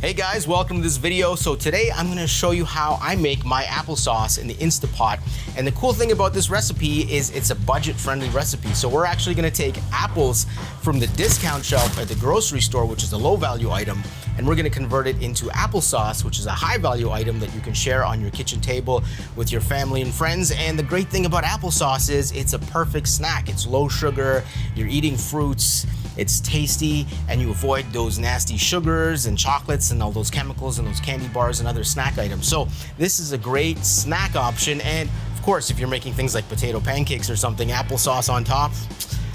Hey guys, welcome to this video. So today I'm gonna show you how I make my applesauce in the Instapot. And the cool thing about this recipe is it's a budget-friendly recipe. So we're actually gonna take apples from the discount shelf at the grocery store, which is a low-value item, and we're gonna convert it into applesauce, which is a high-value item that you can share on your kitchen table with your family and friends. And the great thing about applesauce is it's a perfect snack. It's low sugar, you're eating fruits, it's tasty, and you avoid those nasty sugars and chocolates and all those chemicals and those candy bars and other snack items. So this is a great snack option. And of course, if you're making things like potato pancakes or something, applesauce on top,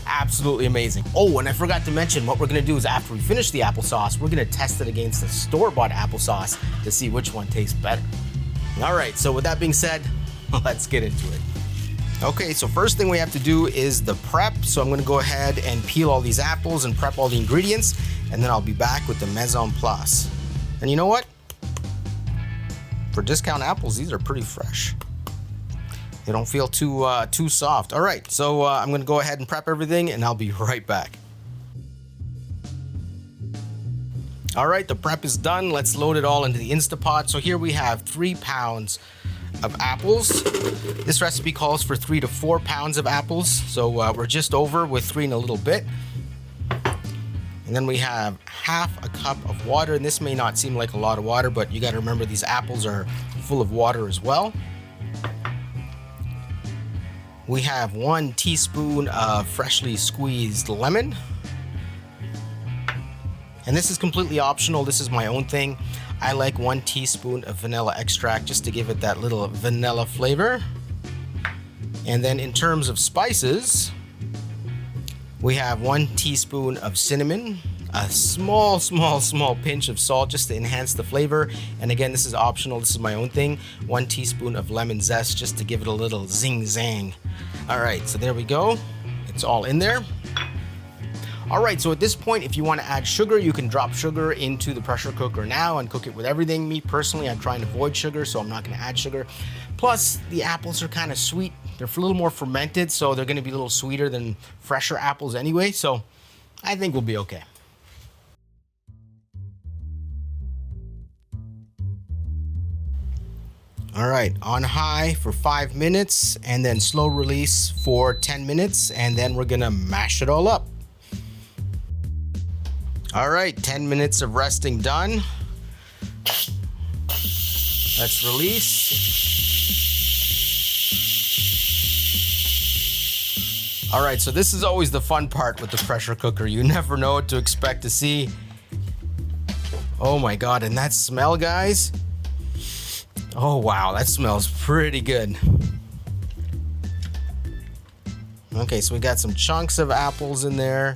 absolutely amazing. Oh, and I forgot to mention, what we're gonna do is after we finish the applesauce, we're gonna test it against the store-bought applesauce to see which one tastes better. All right, so with that being said, let's get into it. Okay, so first thing we have to do is the prep. So I'm gonna go ahead and peel all these apples and prep all the ingredients, and then I'll be back with the mise en place. And you know what? For discount apples, these are pretty fresh. They don't feel too soft. All right, so I'm gonna go ahead and prep everything, and I'll be right back. All right, the prep is done. Let's load it all into the Instapot. So here we have 3 pounds of apples. This recipe calls for 3 to 4 pounds of apples, so we're just over with 3 and a little bit. And then we have half a cup of water, and this may not seem like a lot of water, but you got to remember these apples are full of water as well. We have 1 teaspoon of freshly squeezed lemon, and this is completely optional. This is my own thing. I like 1 teaspoon of vanilla extract just to give it that little vanilla flavor. And then in terms of spices, we have 1 teaspoon of cinnamon, a small pinch of salt just to enhance the flavor. And again, this is optional. This is my own thing. 1 teaspoon of lemon zest just to give it a little zing zang. All right, so there we go. It's all in there. All right, so at this point, if you want to add sugar, you can drop sugar into the pressure cooker now and cook it with everything. Me personally, I'm trying to avoid sugar, so I'm not going to add sugar. Plus, the apples are kind of sweet. They're a little more fermented, so they're going to be a little sweeter than fresher apples anyway, so I think we'll be okay. All right, on high for 5 minutes, and then slow release for 10 minutes, and then we're going to mash it all up. All right, 10 minutes of resting done. Let's release. All right, so this is always the fun part with the pressure cooker. You never know what to expect to see. Oh my God, and that smell, guys. Oh wow, that smells pretty good. Okay, so we got some chunks of apples in there.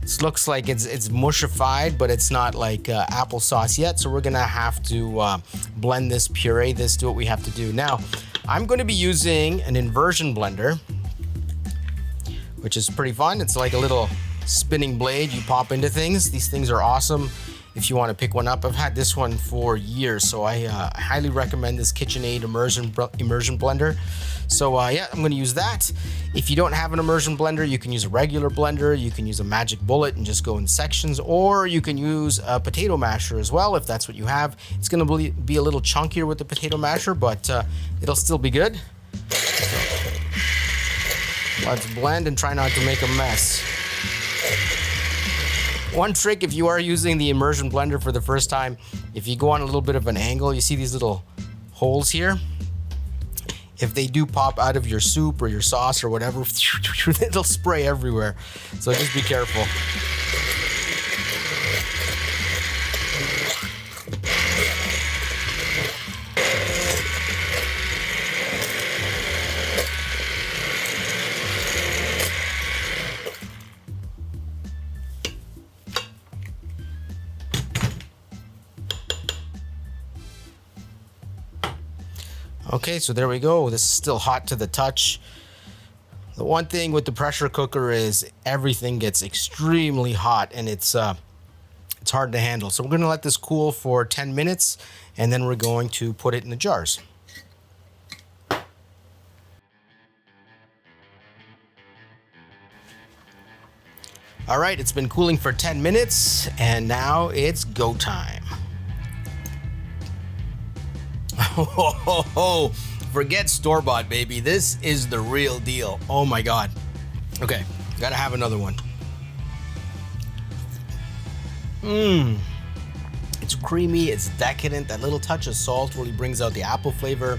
This looks like it's mushified, but it's not like applesauce yet, so we're gonna have to blend this, puree this, do what we have to do. Now, I'm gonna be using an inversion blender, which is pretty fun. It's like a little spinning blade you pop into things. These things are awesome if you want to pick one up. I've had this one for years, so I highly recommend this KitchenAid immersion blender. So yeah, I'm going to use that. If you don't have an immersion blender, you can use a regular blender. You can use a magic bullet and just go in sections, or you can use a potato masher as well if that's what you have. It's going to be a little chunkier with the potato masher, but it'll still be good. So, let's blend and try not to make a mess. One trick, if you are using the immersion blender for the first time, if you go on a little bit of an angle, you see these little holes here? If they do pop out of your soup or your sauce or whatever, it'll spray everywhere. So just be careful. Okay, so there we go. This is still hot to the touch. The one thing with the pressure cooker is everything gets extremely hot, and it's hard to handle. So we're going to let this cool for 10 minutes, and then we're going to put it in the jars. All right, it's been cooling for 10 minutes and now it's go time. Oh, forget store-bought, baby. This is the real deal. Oh my God. Okay, gotta have another one. It's creamy, it's decadent. That little touch of salt really brings out the apple flavor.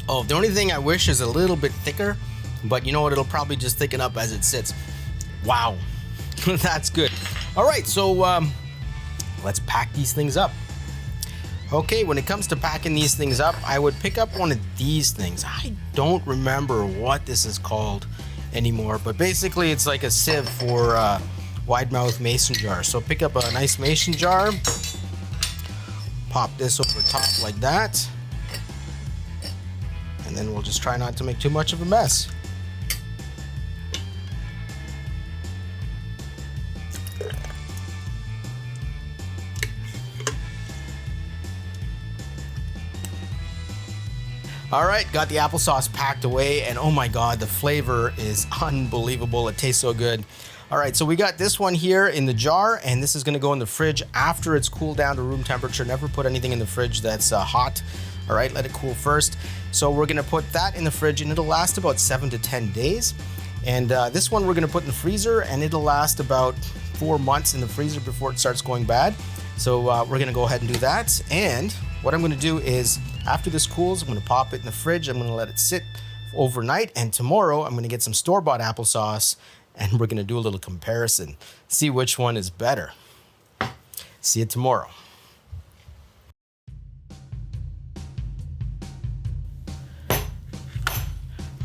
Oh, the only thing I wish is a little bit thicker, but you know what? It'll probably just thicken up as it sits. Wow, that's good. All right, so let's pack these things up. Okay, when it comes to packing these things up, I would pick up one of these things. I don't remember what this is called anymore, but basically it's like a sieve for wide mouth mason jar. So pick up a nice mason jar, pop this over top like that, and then we'll just try not to make too much of a mess. All right, got the applesauce packed away, and oh my God, the flavor is unbelievable. It tastes so good. All right, so we got this one here in the jar, and this is gonna go in the fridge after it's cooled down to room temperature. Never put anything in the fridge that's hot. All right, let it cool first. So we're gonna put that in the fridge, and it'll last about 7 to 10 days. And this one we're gonna put in the freezer, and it'll last about 4 months in the freezer before it starts going bad. So we're gonna go ahead and do that. And what I'm gonna do is, after this cools, I'm gonna pop it in the fridge. I'm gonna let it sit overnight, and tomorrow I'm gonna get some store-bought applesauce, and we're gonna do a little comparison, see which one is better. See you tomorrow.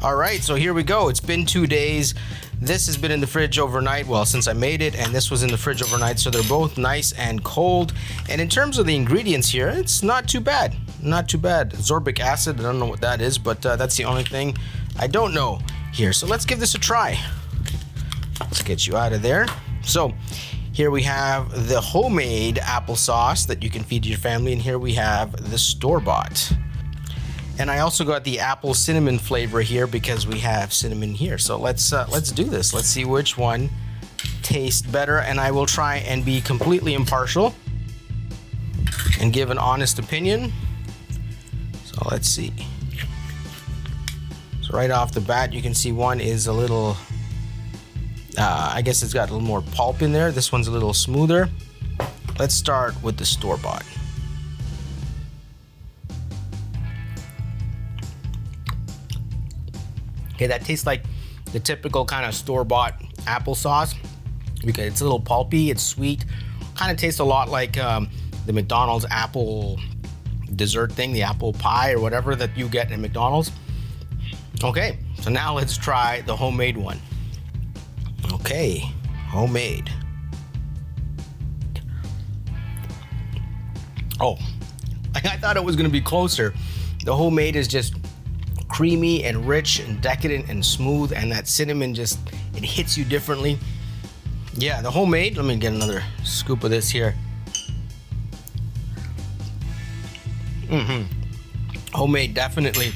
All right, so here we go. It's been 2 days. This has been in the fridge overnight, well, since I made it, and this was in the fridge overnight, so they're both nice and cold. And in terms of the ingredients here, it's not too bad. Not too bad. Ascorbic acid, I don't know what that is, but that's the only thing I don't know here. So let's give this a try. Let's get you out of there. So here we have the homemade applesauce that you can feed your family, and here we have the store-bought. And I also got the apple cinnamon flavor here because we have cinnamon here. So let's do this. Let's see which one tastes better, and I will try and be completely impartial and give an honest opinion. So let's see. So right off the bat, you can see one is a little, I guess it's got a little more pulp in there. This one's a little smoother. Let's start with the store-bought. Okay, that tastes like the typical kind of store-bought applesauce. Because it's a little pulpy, it's sweet. Kind of tastes a lot like the McDonald's apple dessert thing, the apple pie or whatever that you get at McDonald's. Okay, so now let's try the homemade one. Okay, homemade. Oh, I thought it was gonna be closer. The homemade is just creamy and rich and decadent and smooth, and that cinnamon just, it hits you differently. Yeah, the homemade, let me get another scoop of this here. Homemade, definitely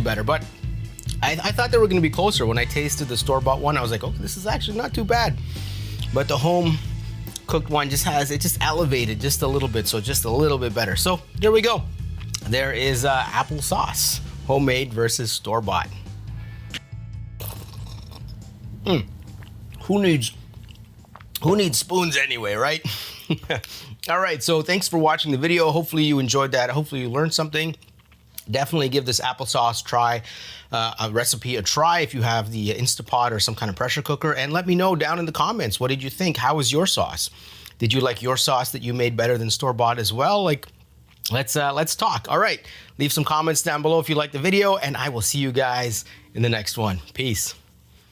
better, but I thought they were gonna be closer. When I tasted the store-bought one, I was like, oh, this is actually not too bad. But the home cooked one just elevated just a little bit, so just a little bit better. So there we go. There is applesauce. Homemade versus store-bought. Who needs spoons anyway, right? All right, so thanks for watching the video. Hopefully you enjoyed that. Hopefully you learned something. Definitely give this applesauce recipe a try if you have the Instapot or some kind of pressure cooker, and let me know down in the comments, what did you think? How was your sauce? Did you like your sauce that you made better than store-bought as well? Like, let's talk. All right, leave some comments down below if you liked the video, and I will see you guys in the next one. Peace.